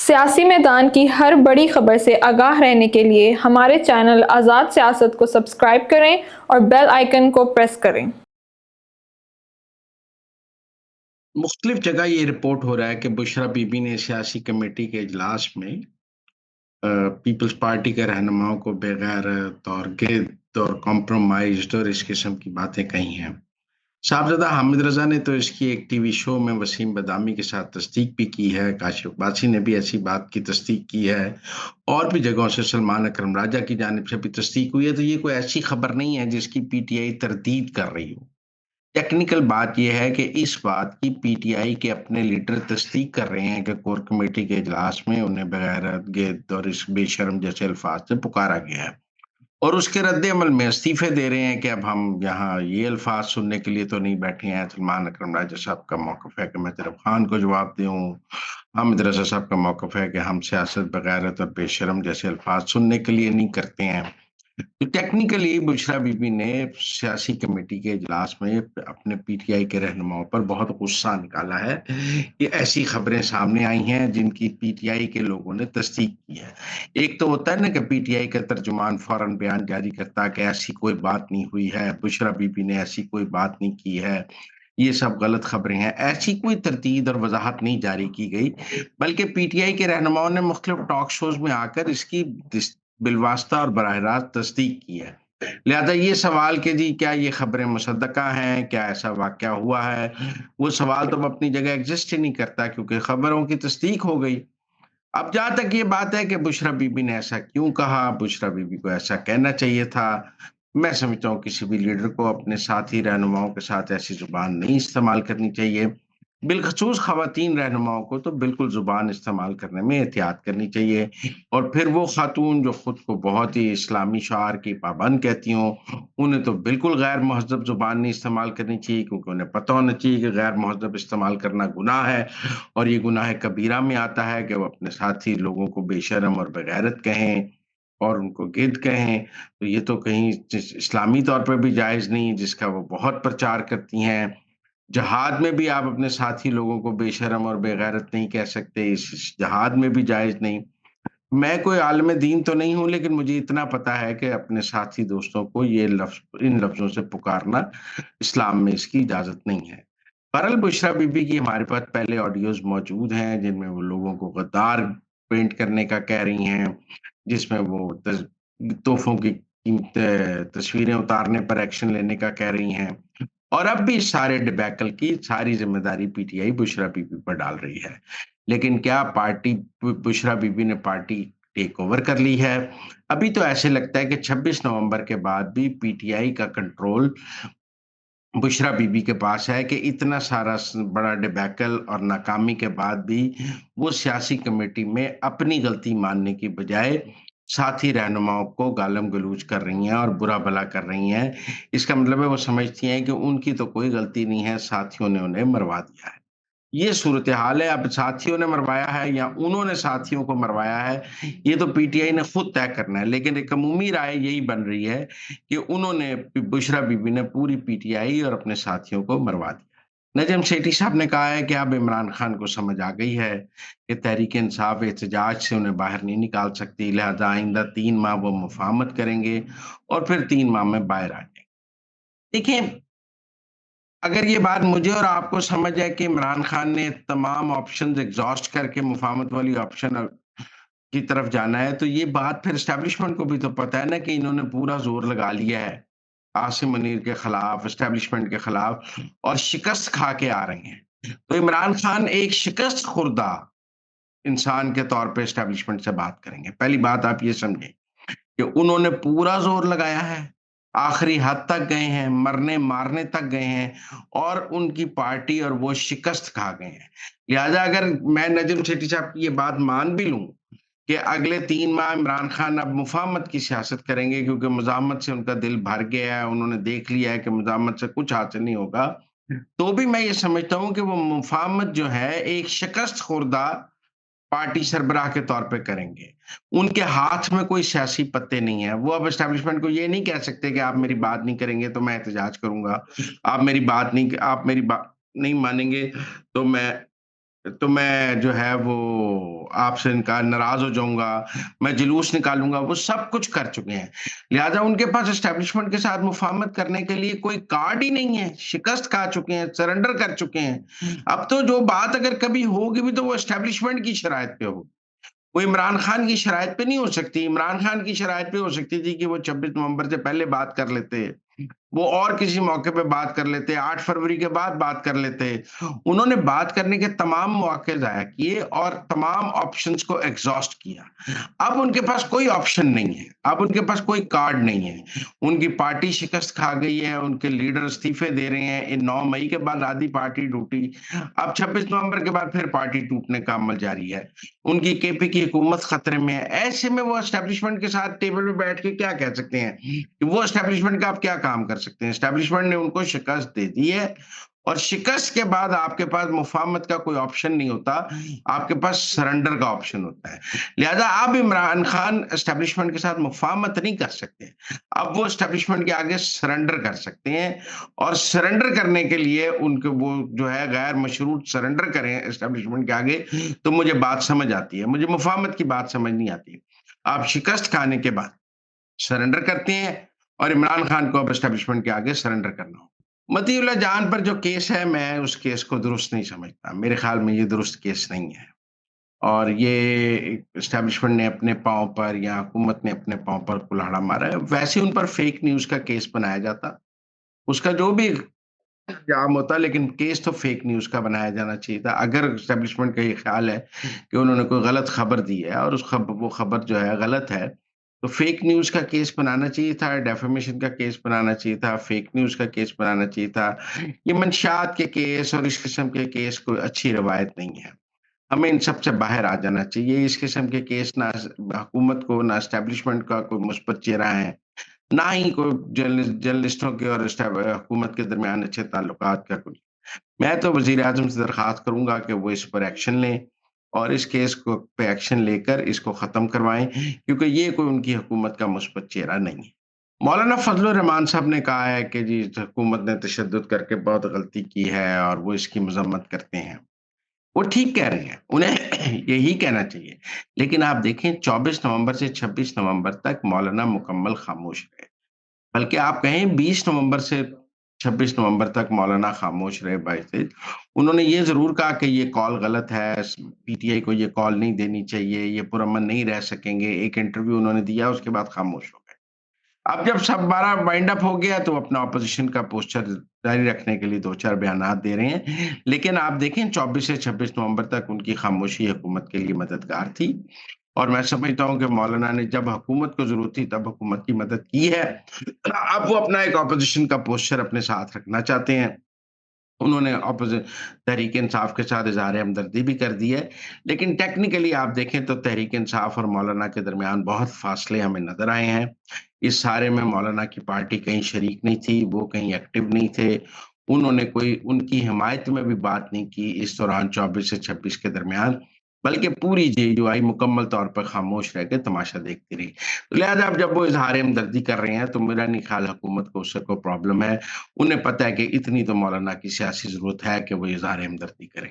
سیاسی میدان کی ہر بڑی خبر سے آگاہ رہنے کے لیے ہمارے چینل آزاد سیاست کو سبسکرائب کریں اور بیل آئیکن کو پریس کریں۔ مختلف جگہ یہ رپورٹ ہو رہا ہے کہ بشرا بی بی نے سیاسی کمیٹی کے اجلاس میں پیپلز پارٹی کے رہنماؤں کو بغیرت اور گد اور کمپرومائزڈ اور اس قسم کی باتیں کہی ہیں۔ صاحبزادہ حامد رضا نے تو اس کی ایک ٹی وی شو میں وسیم بدامی کے ساتھ تصدیق بھی کی ہے، کاشف باسی نے بھی ایسی بات کی تصدیق کی ہے، اور بھی جگہوں سے سلمان اکرم راجہ کی جانب سے بھی تصدیق ہوئی ہے۔ تو یہ کوئی ایسی خبر نہیں ہے جس کی پی ٹی آئی تردید کر رہی ہو۔ ٹیکنیکل بات یہ ہے کہ اس بات کی پی ٹی آئی کے اپنے لیڈر تصدیق کر رہے ہیں کہ کور کمیٹی کے اجلاس میں انہیں بغیرت، گد اور اس بے شرم جیسے الفاظ سے پکارا گیا ہے، اور اس کے رد عمل میں استعفے دے رہے ہیں کہ اب ہم یہاں یہ الفاظ سننے کے لیے تو نہیں بیٹھے ہیں۔ سلمان اکرم راجہ صاحب کا موقف ہے کہ میں طرف خان کو جواب دوں، حامد رضا صاحب کا موقف ہے کہ ہم سیاست بغیرت اور بے شرم جیسے الفاظ سننے کے لیے نہیں کرتے ہیں۔ تو ٹیکنیکلی بشرا بی بی نے سیاسی کمیٹی کے اجلاس میں اپنے پی ٹی آئی کے رہنماؤں پر بہت غصہ نکالا ہے کہ ایسی خبریں سامنے آئی ہیں جن کی پی ٹی آئی کے لوگوں نے تصدیق کی ہے۔ ایک تو ہوتا ہے نا کہ پی ٹی آئی کا ترجمان فوراً بیان جاری کرتا ہے کہ ایسی کوئی بات نہیں ہوئی ہے، بشرا بی بی نے ایسی کوئی بات نہیں کی ہے، یہ سب غلط خبریں ہیں۔ ایسی کوئی تردید اور وضاحت نہیں جاری کی گئی، بلکہ پی ٹی آئی کے رہنماؤں نے مختلف ٹاک شوز میں آ کر اس کی بالواسطہ اور براہ راست تصدیق کی ہے۔ لہذا یہ سوال کہ جی کیا یہ خبریں مصدقہ ہیں، کیا ایسا واقعہ ہوا ہے، وہ سوال تو اپنی جگہ ایگزسٹ ہی نہیں کرتا، کیونکہ خبروں کی تصدیق ہو گئی۔ اب جہاں تک یہ بات ہے کہ بشرا بی بی نے ایسا کیوں کہا، بشرا بی بی کو ایسا کہنا چاہیے تھا، میں سمجھتا ہوں کسی بھی لیڈر کو اپنے ساتھی رہنماؤں کے ساتھ ایسی زبان نہیں استعمال کرنی چاہیے۔ بالخصوص خواتین رہنماؤں کو تو بالکل زبان استعمال کرنے میں احتیاط کرنی چاہیے، اور پھر وہ خاتون جو خود کو بہت ہی اسلامی شعار کی پابند کہتی ہوں، انہیں تو بالکل غیر مہذب زبان نہیں استعمال کرنی چاہیے، کیونکہ انہیں پتہ ہونا چاہیے کہ غیر مہذب استعمال کرنا گناہ ہے، اور یہ گناہ کبیرہ میں آتا ہے کہ وہ اپنے ساتھی لوگوں کو بے شرم اور بغیرت کہیں اور ان کو گد کہیں۔ تو یہ تو کہیں اسلامی طور پر بھی جائز نہیں، جس کا وہ بہت پرچار کرتی ہیں۔ جہاد میں بھی آپ اپنے ساتھی لوگوں کو بے شرم اور بے غیرت نہیں کہہ سکتے، اس جہاد میں بھی جائز نہیں۔ میں کوئی عالم دین تو نہیں ہوں، لیکن مجھے اتنا پتا ہے کہ اپنے ساتھی دوستوں کو یہ لفظ ان لفظوں سے پکارنا اسلام میں اس کی اجازت نہیں ہے۔ بہرحال بشرا بی بی کی ہمارے پاس پہلے آڈیوز موجود ہیں جن میں وہ لوگوں کو غدار پینٹ کرنے کا کہہ رہی ہیں، جس میں وہ تحفوں کی تصویریں اتارنے پر ایکشن لینے کا کہہ رہی ہیں، اور اب بھی اس سارے ڈبیکل کی ساری ذمہ داری P T I Bushra be be پر ڈال رہی ہے۔ لیکن کیا پارٹی بشرا بی بی نے پارٹی ٹیک اوور کر لی ہے؟ ابھی تو ایسے لگتا ہے کہ 26 نومبر کے بعد بھی پی ٹی آئی کا کنٹرول بشرا بی بی کے پاس ہے، کہ اتنا سارا بڑا ڈبیکل اور ناکامی کے بعد بھی وہ سیاسی کمیٹی میں اپنی غلطی ماننے کی بجائے ساتھی رہنماؤں کو گالم گلوچ کر رہی ہیں اور برا بھلا کر رہی ہیں۔ اس کا مطلب ہے وہ سمجھتی ہیں کہ ان کی تو کوئی غلطی نہیں ہے، ساتھیوں نے انہیں مروا دیا ہے۔ یہ صورتحال ہے۔ اب ساتھیوں نے مروایا ہے یا انہوں نے ساتھیوں کو مروایا ہے، یہ تو پی ٹی آئی نے خود طے کرنا ہے، لیکن ایک عمومی رائے یہی بن رہی ہے کہ انہوں نے بشرا بی بی نے پوری پی ٹی آئی اور اپنے ساتھیوں کو مروا دیا۔ نجم سیٹھی صاحب نے کہا ہے کہ اب عمران خان کو سمجھ آ گئی ہے کہ تحریک انصاف احتجاج سے انہیں باہر نہیں نکال سکتی، لہذا آئندہ 3 ماہ وہ مفاہمت کریں گے اور پھر 3 ماہ میں باہر آ جائیں گے۔ دیکھیں، اگر یہ بات مجھے اور آپ کو سمجھ ہے کہ عمران خان نے تمام آپشنز ایگزاسٹ کر کے مفاہمت والی آپشن کی طرف جانا ہے، تو یہ بات پھر اسٹیبلشمنٹ کو بھی تو پتہ ہے نا کہ انہوں نے پورا زور لگا لیا ہے عاصم منیر کے خلاف، اسٹیبلشمنٹ کے خلاف، اور شکست کھا کے آ رہے ہیں۔ تو عمران خان ایک شکست خوردہ انسان کے طور پہ اسٹیبلشمنٹ سے بات کریں گے۔ پہلی بات آپ یہ سمجھیں کہ انہوں نے پورا زور لگایا ہے، آخری حد تک گئے ہیں، مرنے مارنے تک گئے ہیں، اور ان کی پارٹی اور وہ شکست کھا گئے ہیں۔ لہذا اگر میں نجم سیٹھی صاحب کی یہ بات مان بھی لوں کہ اگلے 3 ماہ عمران خان اب مفاہمت کی سیاست کریں گے، کیونکہ مزاحمت سے ان کا دل بھر گیا ہے، انہوں نے دیکھ لیا ہے کہ مزاحمت سے کچھ حاصل نہیں ہوگا، تو بھی میں یہ سمجھتا ہوں کہ وہ مفاہمت جو ہے ایک شکست خوردہ پارٹی سربراہ کے طور پہ کریں گے۔ ان کے ہاتھ میں کوئی سیاسی پتے نہیں ہے، وہ اب اسٹیبلشمنٹ کو یہ نہیں کہہ سکتے کہ آپ میری بات نہیں کریں گے تو میں احتجاج کروں گا، آپ میری بات نہیں مانیں گے تو میں تو میں جو ہے وہ آپ سے ناراض ہو جاؤں گا، میں جلوس نکالوں گا، وہ سب کچھ کر چکے ہیں۔ لہٰذا ان کے پاس اسٹیبلشمنٹ کے ساتھ مفاہمت کرنے کے لیے کوئی کارڈ ہی نہیں ہے، شکست کھا چکے ہیں، سرنڈر کر چکے ہیں۔ اب تو جو بات اگر کبھی ہوگی بھی تو وہ اسٹیبلشمنٹ کی شرائط پہ ہوگی، وہ عمران خان کی شرائط پہ نہیں ہو سکتی۔ عمران خان کی شرائط پہ ہو سکتی تھی کہ وہ 26 نومبر سے پہلے بات کر لیتے، وہ اور کسی موقع پہ بات کر لیتے، 8 فروری کے بعد بات کر لیتے۔ انہوں نے بات کرنے کے تمام مواقع ضائع کیے اور تمام آپشنز کو ایگزاسٹ کیا۔ اب ان کے پاس کوئی آپشن نہیں ہے، اب ان کے پاس کوئی کارڈ نہیں ہے۔ ان کی پارٹی شکست کھا گئی ہے، ان کے لیڈر استعفے دے رہے ہیں۔ 9 مئی کے بعد آدھی پارٹی ٹوٹی، اب 26 نومبر کے بعد پھر پارٹی ٹوٹنے کا عمل جاری ہے۔ ان کی کے پی کی حکومت خطرے میں ہے۔ ایسے میں وہ اسٹیبلشمنٹ کے ساتھ ٹیبل پہ بیٹھ کے کیا کہہ سکتے ہیں کہ وہ اسٹیبلشمنٹ کا آپ کیا کام کر سکتے ہیں؟ اسٹیبلشمنٹ نے ان کو شکست دے دی ہے، اور شکست کے بعد آپ کے پاس مفاہمت کا کوئی آپشن نہیں ہوتا، آپ کے پاس سرنڈر کا آپشن ہوتا ہے۔ لہذا اب عمران خان اسٹیبلشمنٹ کے ساتھ مفاہمت نہیں کر سکتے، اب وہ اسٹیبلشمنٹ کے آگے سرنڈر کر سکتے ہیں، اور سرنڈر کرنے کے لیے ان کے وہ جو ہے غیر مشروط سرنڈر کریں اسٹیبلشمنٹ کے آگے، تو مجھے بات سمجھ آتی ہے، مجھے مفاہمت کی بات سمجھ نہیں آتی۔ آپ شکست کھانے کے بعد سرنڈر کرتے ہیں، اور عمران خان کو اب اسٹیبلشمنٹ کے آگے سرنڈر کرنا ہو۔ مطیع اللہ جان پر جو کیس ہے، میں اس کیس کو درست نہیں سمجھتا، میرے خیال میں یہ درست کیس نہیں ہے، اور یہ اسٹیبلشمنٹ نے اپنے پاؤں پر یا حکومت نے اپنے پاؤں پر کلہاڑا مارا ہے۔ ویسے ان پر فیک نیوز کا کیس بنایا جاتا، اس کا جو بھی الزام ہوتا، لیکن کیس تو فیک نیوز کا بنایا جانا چاہیے تھا۔ اگر اسٹیبلشمنٹ کا یہ خیال ہے کہ انہوں نے کوئی غلط خبر دی ہے اور وہ خبر جو ہے غلط ہے، تو فیک نیوز کا کیس بنانا چاہیے تھا، ڈیفیمیشن کا کیس بنانا چاہیے تھا، فیک نیوز کا کیس بنانا چاہیے تھا۔ یہ منشیات کے کیس اور اس قسم کے کیس کوئی اچھی روایت نہیں ہے، ہمیں ان سب سے باہر آ جانا چاہیے۔ اس قسم کے کیس نہ حکومت کو، نہ اسٹیبلشمنٹ کا کوئی مثبت چہرہ ہے، نہ ہی کوئی جرنلسٹوں کے اور حکومت کے درمیان اچھے تعلقات کا کچھ۔ میں تو وزیر اعظم سے درخواست کروں گا کہ وہ اس پر ایکشن لیں، اور اس کیس کو پہ ایکشن لے کر اس کو ختم کروائیں، کیونکہ یہ کوئی ان کی حکومت کا مثبت چہرہ نہیں ہے۔ مولانا فضل الرحمان صاحب نے کہا ہے کہ جی حکومت نے تشدد کر کے بہت غلطی کی ہے اور وہ اس کی مذمت کرتے ہیں۔ وہ ٹھیک کہہ رہے ہیں، انہیں یہی کہنا چاہیے، لیکن آپ دیکھیں 24 نومبر سے 26 نومبر تک مولانا مکمل خاموش رہے، بلکہ آپ کہیں 20 نومبر سے 26 نومبر تک مولانا خاموش رہے۔ انہوں نے یہ ضرور کہا کہ یہ کال غلط ہے، پی ٹی آئی کو یہ کال نہیں دینی چاہیے، یہ پرامن نہیں رہ سکیں گے، ایک انٹرویو انہوں نے دیا، اس کے بعد خاموش ہو گئے۔ اب جب سب بارہ وائنڈ اپ ہو گیا تو اپنا اپوزیشن کا پوسچر جاری رکھنے کے لیے 2-4 بیانات دے رہے ہیں، لیکن آپ دیکھیں 24 سے 26 نومبر تک ان کی خاموشی حکومت کے لیے مددگار تھی، اور میں سمجھتا ہوں کہ مولانا نے جب حکومت کو ضرورت تھی تب حکومت کی مدد کی ہے۔ اب وہ اپنا ایک اپوزیشن کا پوسچر اپنے ساتھ رکھنا چاہتے ہیں۔ انہوں نے تحریک انصاف کے ساتھ اظہار ہمدردی بھی کر دی ہے، لیکن ٹیکنیکلی آپ دیکھیں تو تحریک انصاف اور مولانا کے درمیان بہت فاصلے ہمیں نظر آئے ہیں۔ اس سارے میں مولانا کی پارٹی کہیں شریک نہیں تھی، وہ کہیں ایکٹیو نہیں تھے، انہوں نے کوئی ان کی حمایت میں بھی بات نہیں کی اس دوران 24 سے 26 کے درمیان، بلکہ پوری جے یو آئی مکمل طور پر خاموش رہ کے تماشا دیکھتی رہی۔ تو لہٰذا اب جب وہ اظہار ہمدردی کر رہے ہیں تو میرا نہیں خیال حکومت کو اس سے کوئی پرابلم ہے، انہیں پتہ ہے کہ اتنی تو مولانا کی سیاسی ضرورت ہے کہ وہ اظہار ہمدردی کریں۔